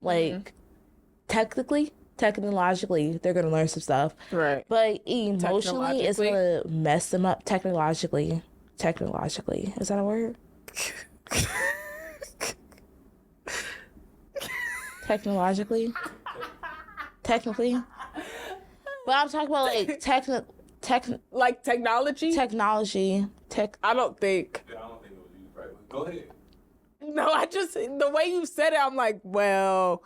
Like, technologically, they're going to learn some stuff. Right. But emotionally, it's Technologically? going to mess them up technologically. Is that a word? Technically. But I'm talking about like Like technology? technology. I don't think. Yeah, I don't think it was you, right? Go ahead. No, the way you said it, I'm like, well.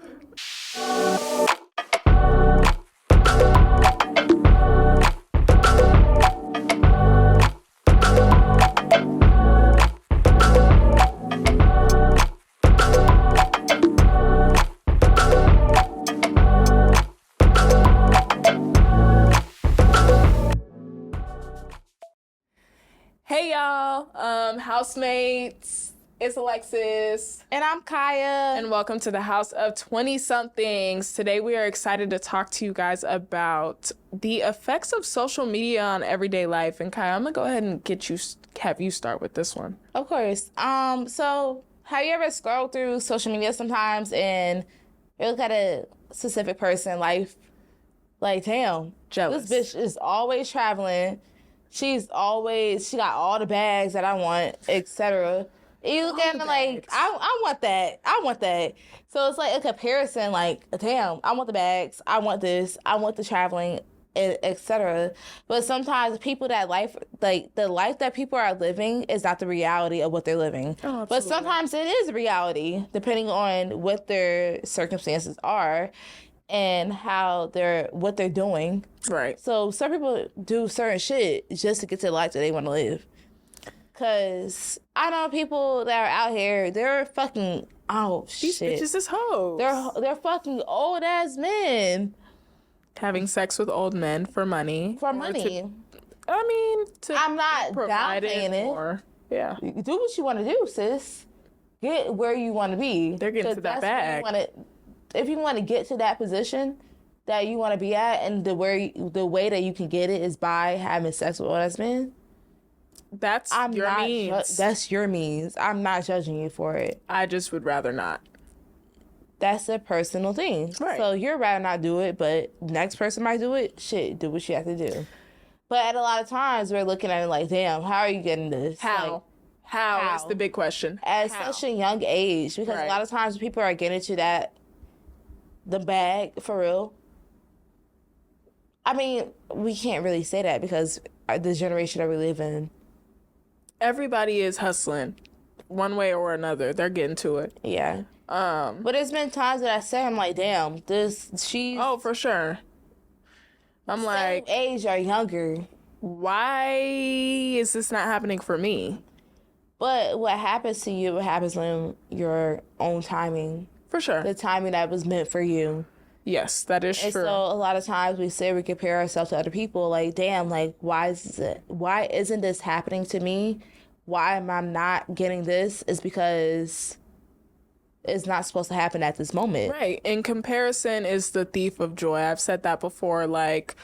Hey y'all, housemates, it's Alexis. And I'm Kaya. And welcome to the House of 20-somethings. Today we are excited to talk to you guys about the effects of social media on everyday life. And Kaya, I'm gonna go ahead and have you start with this one. Of course. So have you ever scrolled through social media sometimes and you look at a specific person life like, damn, Jealous. this bitch is always traveling. She got all the bags that I want, etc. And you look at it like, I want that. So it's like a comparison, like, damn, I want the bags, I want this, I want the traveling, etc. But sometimes people the life that people are living is not the reality of what they're living. Oh, but sometimes it is reality, depending on what their circumstances are and what they're doing. Right. So some people do certain shit just to get to the life that they want to live. Cause I know people that are out here, they're fucking These shit. bitches is hoes. They're fucking old ass men having sex with old men for money. for money. I'm not downplaying it. or, yeah. Do what you want to do, sis. Get where you want to be. They're getting to that bag. If you want to get to that position that you want to be at, and the way that you can get it is by having sex with old ass men. That's your means. That's your means. I'm not judging you for it. I just would rather not. That's a personal thing. Right. So you'd rather not do it, but next person might do it. Shit, do what you have to do. But at a lot of times, we're looking at it like, damn, how are you getting this? How? Like, How is the big question. At such a young age, because Right. a lot of times people are getting to the bag, for real. I mean, we can't really say that because the generation that we live in. Everybody is hustling one way or another. They're getting to it. Yeah. But there's been times that I say, I'm like, damn, she's Oh, for sure. I'm like, same age or younger. why is this not happening for me? But what happens to you, what happens in your own timing. For sure. The timing that was meant for you. Yes, that is And true. so a lot of times we compare ourselves to other people. Like, damn, like, why isn't this happening to me? Why am I not getting this? Is because it's not supposed to happen at this moment. Right. And comparison is the thief of joy. I've said that before. Like,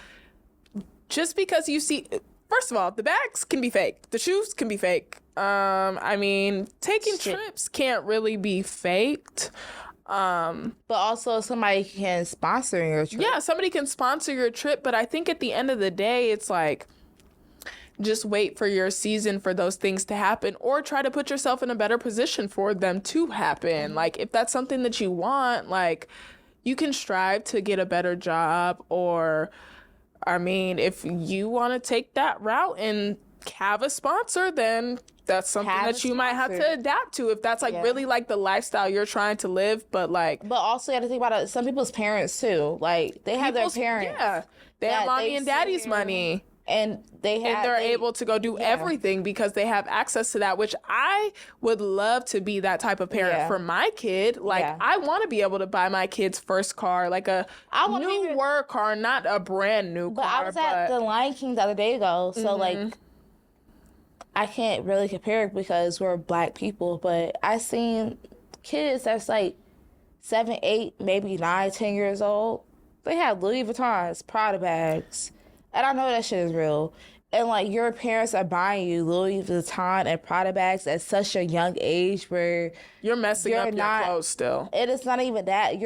just because you see, first of all, the bags can be fake. The shoes can be fake. Taking trips can't really be faked. But also somebody can sponsor your trip. Yeah, somebody can sponsor your trip, but I think at the end of the day, it's like, just wait for your season for those things to happen, or try to put yourself in a better position for them to happen. Like, if that's something that you want, like, you can strive to get a better job, or, if you want to take that route and have a sponsor, then that's something that you might have to adapt to if that's really like the lifestyle you're trying to live. But also you have to think about it, some people's parents too. Like, they have their parents. Yeah. They have mommy and daddy's money. And they're able to go do everything because they have access to that, which I would love to be that type of parent for my kid. Like, I want to be able to buy my kid's first car, like a newer car, not a brand new car. But I was at the Lion King the other day ago, so like, I can't really compare it because we're Black people, but I seen kids that's like 7, 8, maybe 9, 10 years old. They have Louis Vuittons, Prada bags. And I know that shit is real. and like your parents are buying you Louis Vuitton and Prada bags at such a young age where You're messing You're up not- your clothes still. it is not even that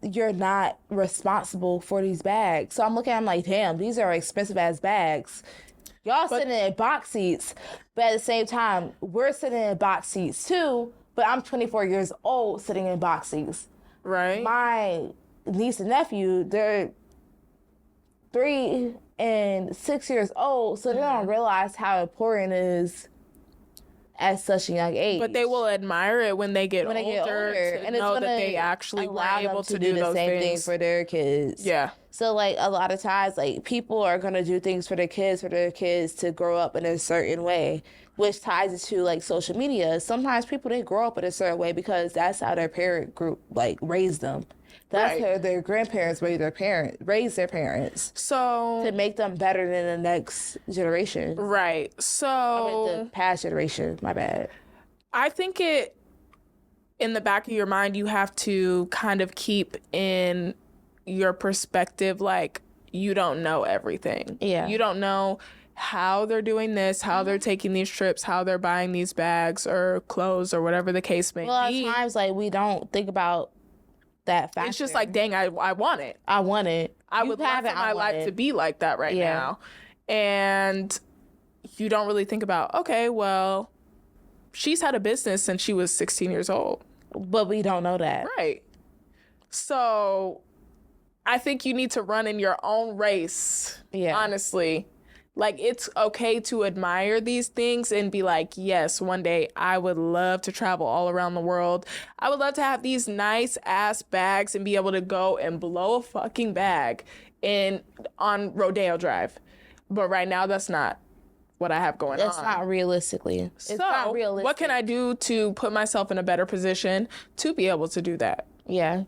you're not responsible for these bags. So I'm looking at them like, damn, these are expensive ass bags. Y'all sitting in box seats, but at the same time, we're sitting in box seats too. But I'm 24 years old sitting in box seats. Right? My niece and nephew, they're 3 and 6 years old, so they don't realize how important it is at such a young age. But they will admire it when they get when older, they get older, to and it's know gonna that they actually were allow them able to do the those same thing things. for their kids. Yeah. So like a lot of times, like people are gonna do things for their kids to grow up in a certain way, which ties into like social media. Sometimes people they grow up in a certain way because that's how their parent group like raised them. That's Right. how their grandparents raised their parents So to make them better than the next generation. right. So The past generation. My bad. I think it in the back of your mind you have to kind of keep in your perspective like you don't know everything. Yeah. You don't know how they're doing this, how they're taking these trips, how they're buying these bags or clothes or whatever the case may A lot be. of times, like we don't think about that factor. It's just like, dang, I want it. I want it. I You would love have for it, I my want life it. to be like that right Yeah. now. And you don't really think about, okay, well, she's had a business since she was 16 years old. But we don't know that. Right. So I think you need to run in your own race. Yeah. Honestly. Like, it's okay to admire these things and be like, yes, one day I would love to travel all around the world. I would love to have these nice ass bags and be able to go and blow a fucking bag on Rodeo Drive. But right now, that's not what I have going It's on. not realistically. It's So, not realistic. what can I do to put myself in a better position to be able to do that Yeah.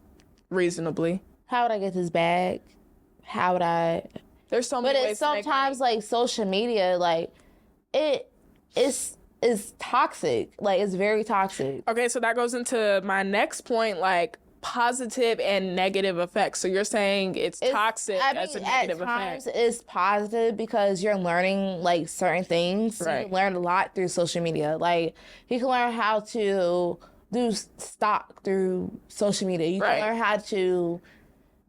reasonably? How would I get this bag? How would I? There's so many But ways it's to make sometimes money. like social media, like it's toxic. Like it's very toxic. Okay, so that goes into my next point, like positive and negative effects. So you're saying it's toxic as a negative at times effect. it's positive because you're learning like certain things. You Right. can learn a lot through social media. Like you can learn how to do stock through social media. You Right. can learn how to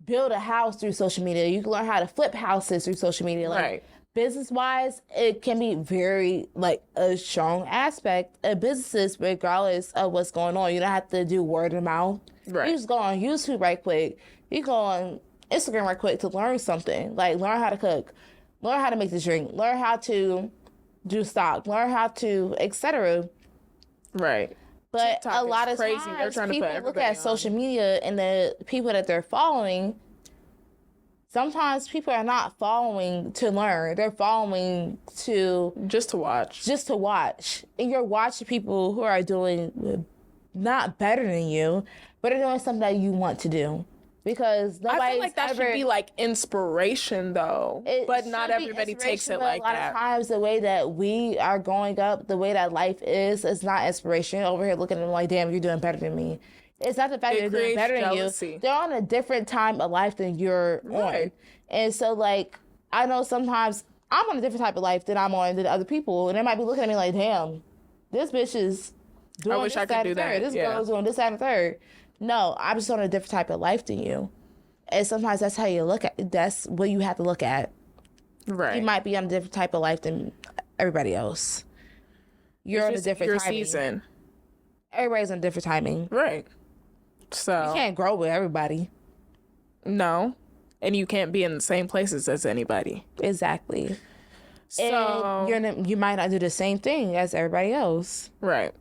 build a house through social media. You can learn how to flip houses through social media. Like Right. business wise, it can be very like a strong aspect of businesses regardless of what's going on. You don't have to do word of mouth. Right. You just go on YouTube right quick. You go on Instagram right quick to learn something. Like learn how to cook, learn how to make the drink, learn how to do stock, learn how to etc. Right. But TikTok a is lot of crazy. times They're trying to put people look everybody at on. social media and the people that they're following. Sometimes people are not following to learn. They're following Just to watch. just to watch. And you're watching people who are doing not better than you, but are doing something that you want to do. Because I nobody's feel like that ever, should be like inspiration though. it But not should be everybody takes inspiration, it but like a lot that. of times the way that we are growing up, the way that life is not inspiration. You're over here looking at them like, damn, you're doing better than me. It's not the fact It that they're doing creates better jealousy. than you. They're on a different time of life than you're on. Right. And so like I know sometimes I'm on a different type of life than I'm on than other people. And they might be looking at me like, damn, this bitch is doing wish this, I could and do the third. that. This Yeah. girl's doing this, that, and the third. No, I'm just on a different type of life than you. And sometimes that's how you look at that's what you have to look at. Right. You might be on a different type of life than everybody else. You're on a Just different your timing. season. Everybody's on different timing. Right. So You can't grow with everybody. no. And you can't be in the same places as anybody. Exactly. So And you might not do the same thing as everybody else. right.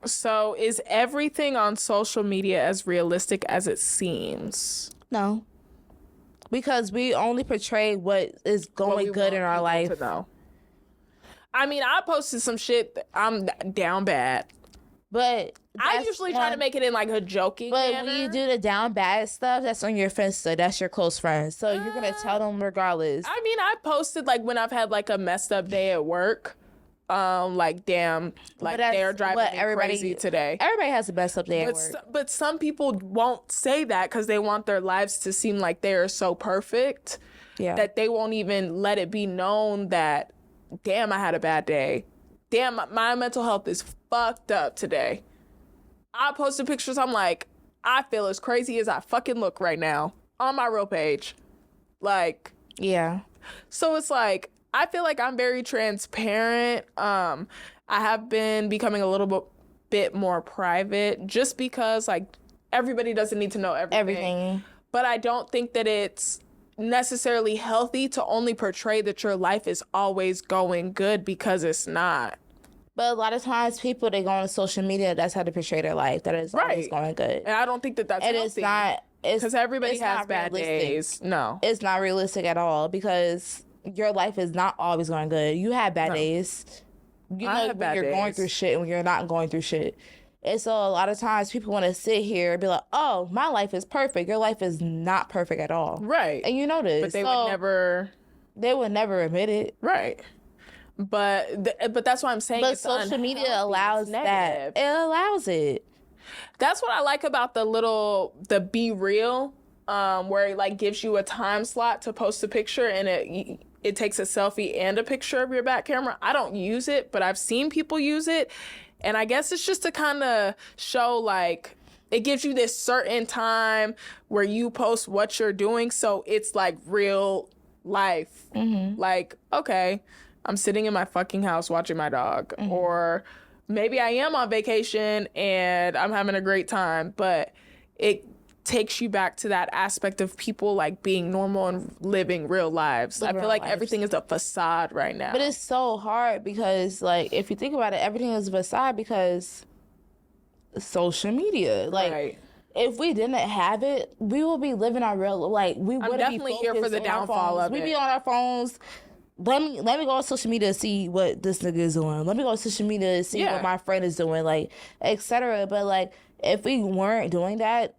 So is everything on social media as realistic as it seems? No. Because we only portray what is What going we good want in our people life. to know. I mean, I posted some shit that I'm down bad. But I that's usually try to one- make it in like a joking But manner. when you do the down bad stuff, that's on your Finsta. That's your close friends. So you're gonna tell them regardless. I mean, I posted like when I've had like a messed up day at work. Like damn, like that's they're driving what me everybody- crazy today. Everybody has the best up day at work. But some people won't say that because they want their lives to seem like they are so perfect Yeah. that they won't even let it be known that damn, I had a bad day. Damn, my mental health is fucked up today. I posted pictures, I'm like, I feel as crazy as I fucking look right now on my real page. Like, Yeah. so it's like, I feel like I'm very transparent. I have been becoming a little bit more private just because, like, everybody doesn't need to know everything. But I don't think that it's necessarily healthy to only portray that your life is always going good, because it's not. But a lot of times people, they go on social media, that's how they portray their life. That is always Right. going good. And I don't think that that's And healthy. it's not, Because everybody it's has not bad realistic. days. No. It's not realistic at all, because your life is not always going good. You have bad days. You I know, have when bad you're going days. through shit and when you're not going through shit. And so a lot of times people want to sit here and be like, oh, my life is perfect. Your life is not perfect at all. Right. And you know this. But they So would never. They would never admit it. Right. But that's why I'm saying. But it's social media unhealthy. allows It's that. negative. It allows it. That's what I like about the Be Real, where it like gives you a time slot to post a picture, and it takes a selfie and a picture of your back camera. I don't use it, but I've seen people use it, and I guess it's just to kind of show, like, it gives you this certain time where you post what you're doing, so it's like real life. Like, okay, I'm sitting in my fucking house watching my dog, or maybe I am on vacation and I'm having a great time, but it takes you back to that aspect of people like being normal and living real lives. I Living feel like lives. everything is a facade right now. But it's so hard because, like, if you think about it, everything is a facade because social media. Like, Right. if we didn't have it, we would be living our real, like, we wouldn't be definitely here for focused the on our downfall phones. of We'd it. be on our phones. Let me go on social media to see what this nigga is doing. Let me go on social media to see Yeah. what my friend is doing, like, etc. But, like, if we weren't doing that,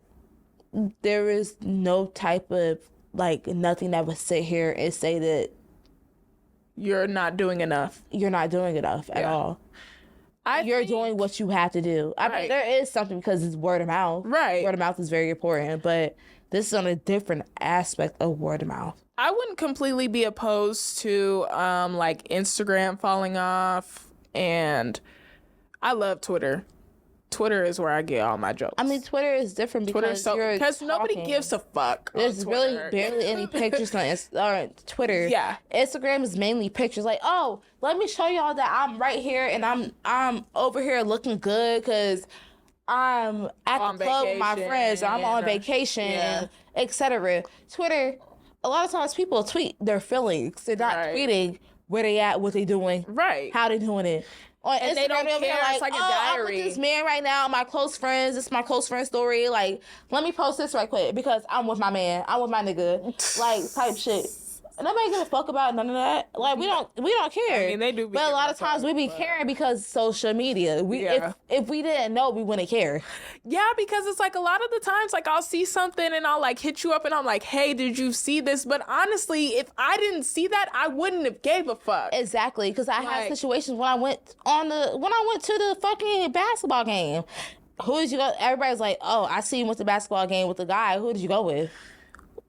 there is no type of, like, nothing that would sit here and say that You're not doing enough. you're not doing enough at Yeah. all. I You're think- doing what you have to do. I mean, Right. there is something because it's word of mouth. Right. Word of mouth is very important, but this is on a different aspect of word of mouth. I wouldn't completely be opposed to like Instagram falling off, and I love Twitter. Twitter is where I get all my jokes. I mean, Twitter is different because because nobody talking. gives a fuck. on There's really Twitter. barely any pictures on Twitter. Yeah. Instagram is mainly pictures. Like, oh, let me show y'all that I'm right here and I'm over here looking good because I'm at On the club with my vacation, friends. Or I'm on or- vacation, yeah. etc. Twitter, a lot of times people tweet their feelings. They're not Right. tweeting where they at, what they doing, Right. how they doing it. On And Instagram, they don't they'll be care. It's like a I'm with diary." this man right now, my close friends. This is my close friend story. Like, let me post this right quick because I'm with my man. I'm with my nigga. Like, type shit. And nobody give a fuck about none of that. Like, we don't care. I mean, they do be But a giving lot a of times fuck, we be but- caring because social media. Yeah. If we didn't know, we wouldn't care. Yeah, because it's like a lot of the times, like I'll see something and I'll like hit you up and I'm like, hey, did you see this? But honestly, if I didn't see that, I wouldn't have gave a fuck. Exactly, because I had Like- situations when I went to the fucking basketball game. Who did you go? Everybody's like, oh, I see you went to the basketball game with the guy. Who did you go with?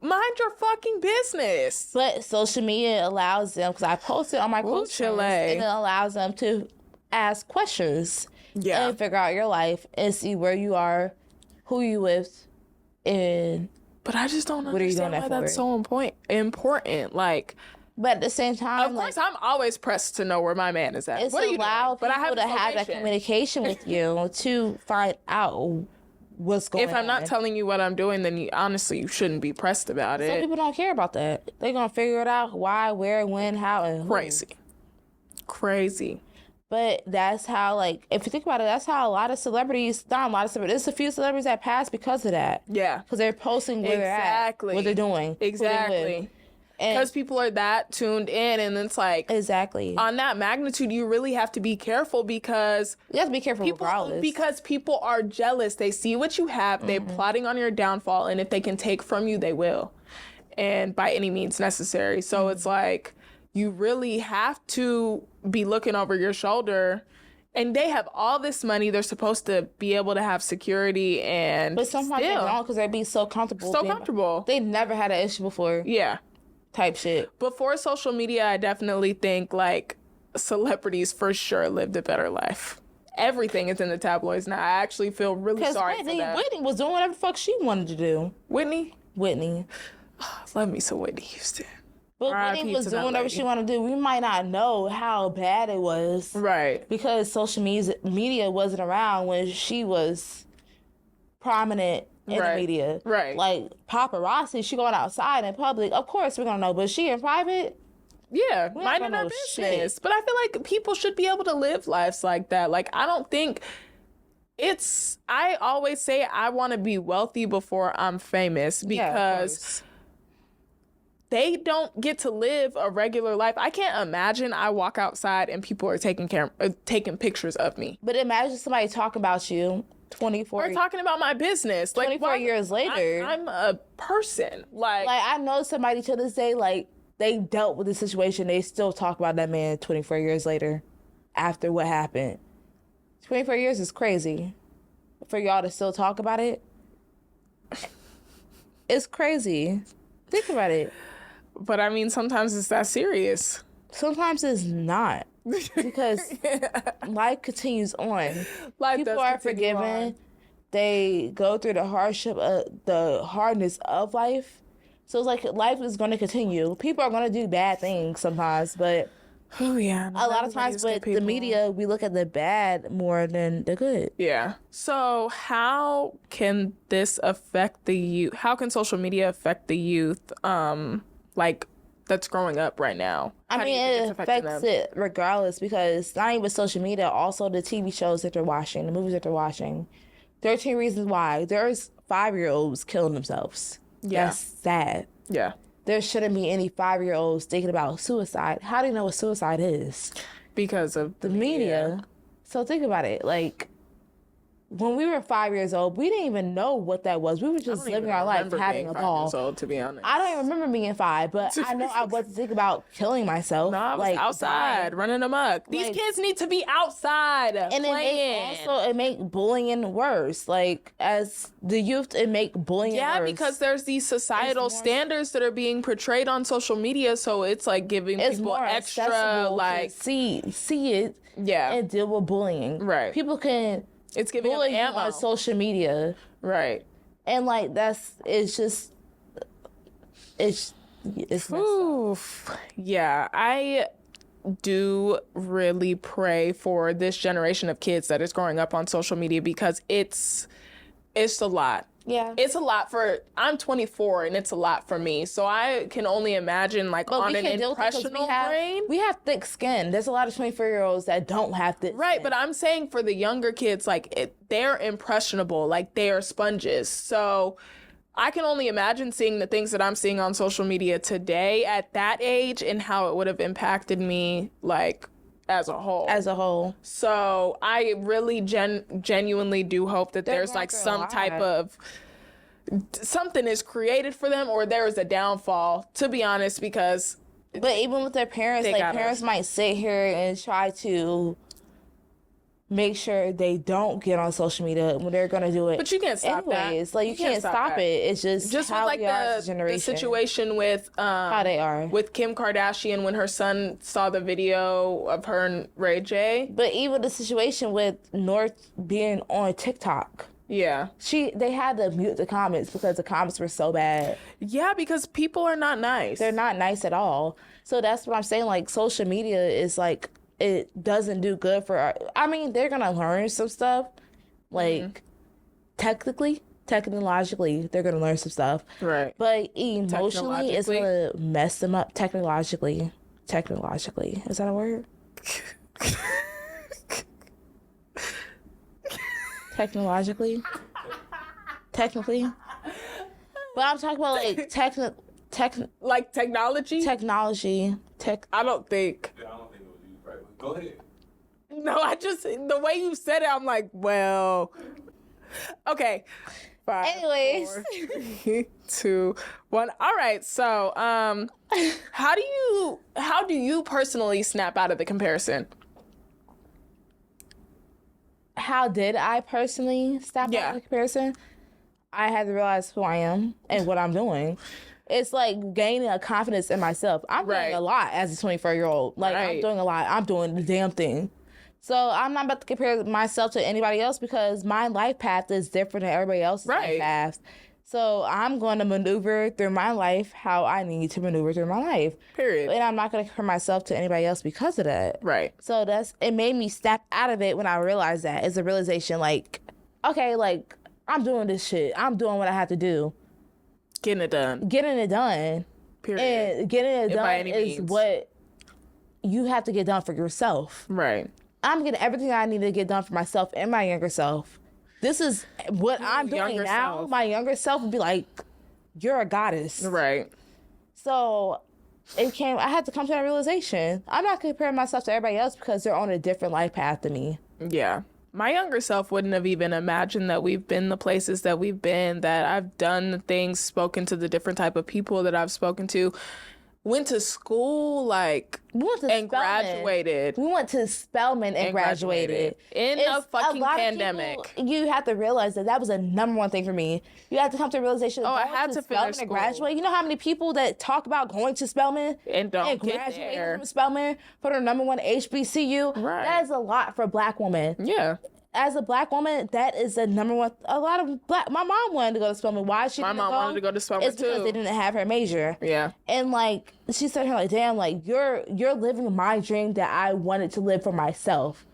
Mind your fucking business. But social media allows them, because I posted on my close friends, Chile. and it allows them to ask questions Yeah. and figure out your life and see where you are, who you with, and But I just don't What are you doing understand why that that's for? so important. Like, but at the same time, of course, I'm always pressed to know where my man is at. it's What are you allow doing? But I people to his have that location. communication with you to find out what's going on. If I'm not telling you what I'm doing, then you shouldn't be pressed about Some it. people don't care about that. They're gonna figure it out why, where, when, how, and who. Crazy. But that's how, like, if you think about it, that's how a lot of celebrities, not a lot of celebrities, there's a few celebrities that pass because of that. Yeah. Because they're posting where they're at, Exactly. what they're doing, who they're with. Exactly. And Because people are that tuned in, and it's like, exactly. on that magnitude, you really have to be careful because You have to be careful regardless. people are jealous. They see what you have. They're plotting on your downfall, and if they can take from you, they will, and by any means necessary. So it's like you really have to be looking over your shoulder. And they have all this money. They're supposed to be able to have security, and But sometimes they still, don't because they be so comfortable. so comfortable. They never had an issue before, Yeah. type shit. Before social media, I definitely think like celebrities for sure lived a better life. Everything is in the tabloids now. I actually feel really Because sorry for that. Whitney was doing whatever the fuck she wanted to do. Whitney? Love me some Whitney Houston. But Whitney was doing whatever she wanted to do. We might not know how bad it was. Right. Because social media wasn't around when she was prominent in the media. Right. Like paparazzi, she going outside in public. Of course we're gonna know, but she in private. Yeah, We minding don't her know business. shit. But I feel like people should be able to live lives like that. Like, I don't think I always say I want to be wealthy before I'm famous because they don't get to live a regular life. I can't imagine I walk outside and people are taking pictures of me. But imagine somebody talking about you 24 Or talking about my business. Like 24 years later. I'm a person. Like I know somebody to this day, like, they dealt with the situation. They still talk about that man 24 years later after what happened. 24 years is crazy. For y'all to still talk about it, it's crazy. Think about it. But I mean, sometimes it's that serious. Sometimes it's not. Because life continues on. People are forgiven. They go through the hardness of life. So it's like life is going to continue. People are going to do bad things sometimes, but oh yeah, a lot of times with the media, we look at the bad more than the good. Yeah. So how can this affect the youth? How can social media affect the youth, like that's growing up right now? I mean, it affects it regardless because not even social media, also the TV shows that they're watching, the movies that they're watching. 13 Reasons Why. There's 5-year-olds killing themselves. Yeah. That's sad. Yeah. There shouldn't be any 5-year-olds thinking about suicide. How do you know what suicide is? Because of The media. So think about it. Like, when we were 5 years old, we didn't even know what that was. We were just living our life, having a ball. Years old, to be honest. I don't even remember being 5, but I know I wasn't thinking about killing myself. No, I was outside, running amok. These kids need to be outside and playing. It make bullying worse. Like, as the youth, it make bullying worse. Yeah, because there's these societal standards that are being portrayed on social media, so it's like giving people extra, like, see it and deal with bullying. Right. People can it's giving bully them you ammo on social media. Right. And like it's messed up. Oof. Yeah, I do really pray for this generation of kids that is growing up on social media because it's a lot. Yeah. It's a lot I'm 24 and it's a lot for me. So I can only imagine on an impressional brain. We have thick skin. There's a lot of 24-year-olds that don't have thick Right, skin. but I'm saying for the younger kids, they're impressionable, like they are sponges. So I can only imagine seeing the things that I'm seeing on social media today at that age and how it would have impacted me, like, as a whole. So I really genuinely do hope that there's like some type of something is created for them or there is a downfall, to be honest, because but even with their parents, parents might sit here and try to make sure they don't get on social media when they're gonna do it. But you can't stop anyways. that. Like you can't stop it. It's just how with like we are as a the generation. situation with how they are with Kim Kardashian when her son saw the video of her and Ray J. But even the situation with North being on TikTok. Yeah. They had to mute the comments because the comments were so bad. Yeah, because people are not nice. They're not nice at all. So that's what I'm saying. Like social media is like it doesn't do good for they're gonna learn some stuff, like technologically, they're gonna learn some stuff, right? But emotionally, it's gonna mess them up. Technologically, is that a word? Technically, but I'm talking about like technology. I don't think. Yeah, I don't think it was you, right? Go ahead. No, the way you said it, I'm like, well, okay. 5, Anyways. 4, 3, 2, 1. All right. So, how do you personally snap out of the comparison? How did I personally snap out of the comparison? I had to realize who I am and what I'm doing. It's like gaining a confidence in myself. I'm doing Right. a lot as a 24-year-old. Like, I'm Right. doing a lot. I'm doing the damn thing. So I'm not about to compare myself to anybody else because my life path is different than everybody else's Right. life path. So I'm going to maneuver through my life how I need to maneuver through my life. Period. And I'm not going to compare myself to anybody else because of that. Right. So it made me snap out of it when I realized that. It's a realization like, okay, like, I'm doing this shit. I'm doing what I have to do. Getting it done. Getting it done. Period. And getting it By done any is means. what you have to get done for yourself. Right. I'm getting everything I need to get done for myself and my younger self. This is what I'm doing younger now. self. My younger self would be like, you're a goddess. Right. So I had to come to that realization. I'm not comparing myself to everybody else because they're on a different life path than me. Yeah. My younger self wouldn't have even imagined that we've been the places that we've been, that I've done the things, spoken to the different type of people that I've spoken to, went to school, like, We went to and Spelman. graduated. We went to Spelman and graduated. In a fucking pandemic. You have to realize that was a number one thing for me. You have to come to the realization. I going had to Spelman finish and school. graduate. You know how many people that talk about going to Spelman And don't get graduating there. from Spelman for their number one HBCU? Right. That is a lot for a Black woman. Yeah. As a Black woman, that is the number one. A lot of my mom wanted to go to Spelman. Why she? My mom wanted to go to Spelman It's because too. they didn't have her major. Yeah. And like she said, her like, damn, like you're living my dream that I wanted to live for myself.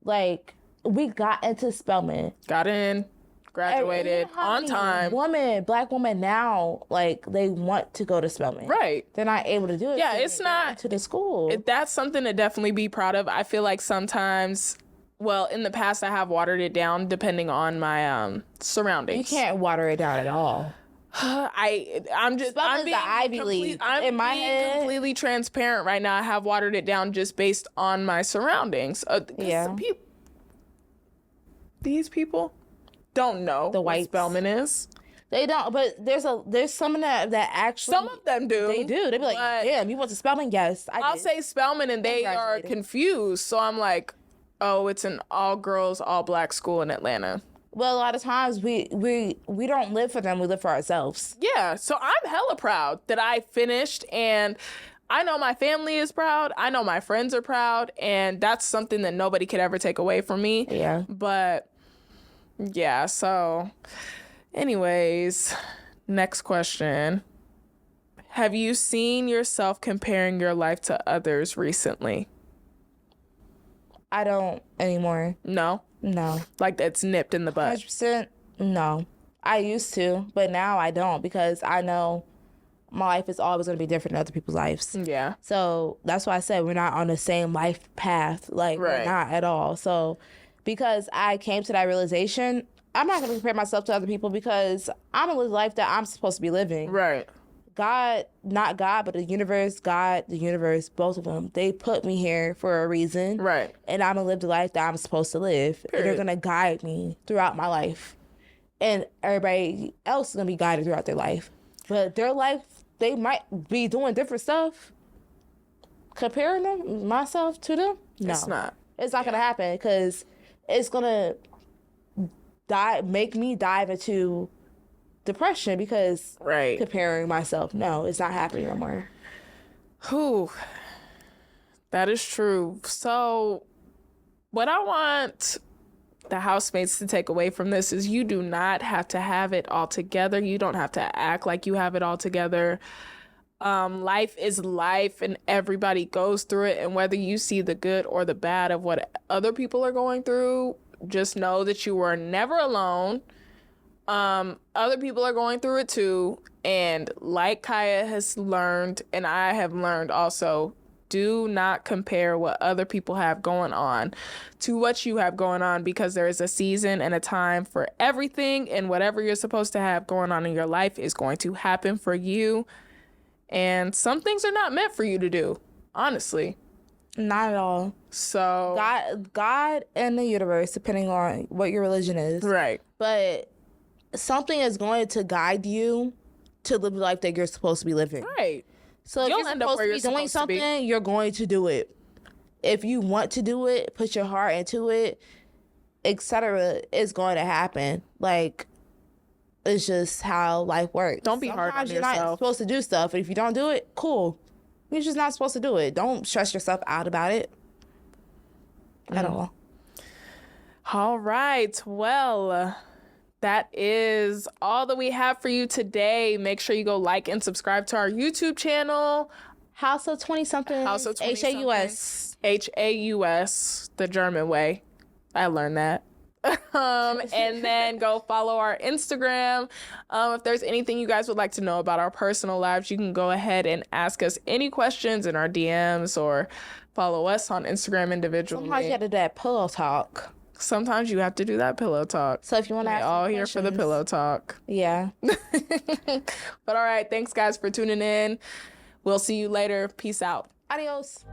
Like we got into Spelman, Got in, graduated You know how on many time. Black women now, like they want to go to Spelman. Right. They're not able to do it. Yeah, because it's they not- went to the school. That's something to definitely be proud of. I feel like sometimes, well, in the past I have watered it down depending on my surroundings. you can't water it down at all. I'm Spelman's the Ivy League. I'm In my being head- completely transparent right now. I have watered it down just based on my surroundings. 'Cause Yeah. some these people don't know The what whites. Spelman is. They don't, but there's some of that actually. Some of them do. They do. They be like, but damn, you went to Spelman? Yes, I I'll did. say Spelman and they are graduated. confused. So I'm like, oh, it's an all girls, all black school in Atlanta. Well, a lot of times we don't live for them. We live for ourselves. Yeah, so I'm hella proud that I finished, and I know my family is proud. I know my friends are proud, and that's something that nobody could ever take away from me. Yeah. But yeah, so anyways, next question. Have you seen yourself comparing your life to others recently? I don't anymore. No? No. Like that's nipped in the butt. 100%. No. I used to, but now I don't because I know my life is always going to be different than other people's lives. Yeah. So that's why I said we're not on the same life path. Like, Right. we're not at all. So because I came to that realization, I'm not going to compare myself to other people because I'm going to live the life that I'm supposed to be living. Right. God, not God, but the universe, both of them, they put me here for a reason. Right. And I'm going to live the life that I'm supposed to live. And they're Period. going to guide me throughout my life. And everybody else is going to be guided throughout their life. But their life, they might be doing different stuff. Comparing them, myself to them? No. It's not. It's not going to happen because it's going to make me dive into depression because Right. comparing myself. No, it's not happening no more. Whew. That is true. So, what I want the housemates to take away from this is you do not have to have it all together. You don't have to act like you have it all together. Life is life and everybody goes through it. And whether you see the good or the bad of what other people are going through, just know that you are never alone. Other people are going through it too. And like Kaya has learned, and I have learned also, do not compare what other people have going on to what you have going on because there is a season and a time for everything, and whatever you're supposed to have going on in your life is going to happen for you. And some things are not meant for you to do, honestly. Not at all. So, God and the universe, depending on what your religion is. right. But something is going to guide you to live the life that you're supposed to be living. Right. So if You'll you're end up supposed where to you're be doing supposed to be. something, you're going to do it. If you want to do it, put your heart into it, etc., it's going to happen. Like, It's just how life works. Don't be hard on Sometimes you're not yourself. supposed to do stuff, and if you don't do it, cool. You're just not supposed to do it. Don't stress yourself out about it at all. All right. Well, that is all that we have for you today. Make sure you go like and subscribe to our YouTube channel. House of 20-something. House of 20-something. HAUS. HAUS, the German way. I learned that. And then go follow our Instagram. If there's anything you guys would like to know about our personal lives, you can go ahead and ask us any questions in our DMs or follow us on Instagram individually. Sometimes you got to do that pillow talk. Sometimes you have to do that pillow talk. So if you want to We're ask all some here for the questions- pillow talk. Yeah. But all right, thanks guys for tuning in. We'll see you later. Peace out. Adios.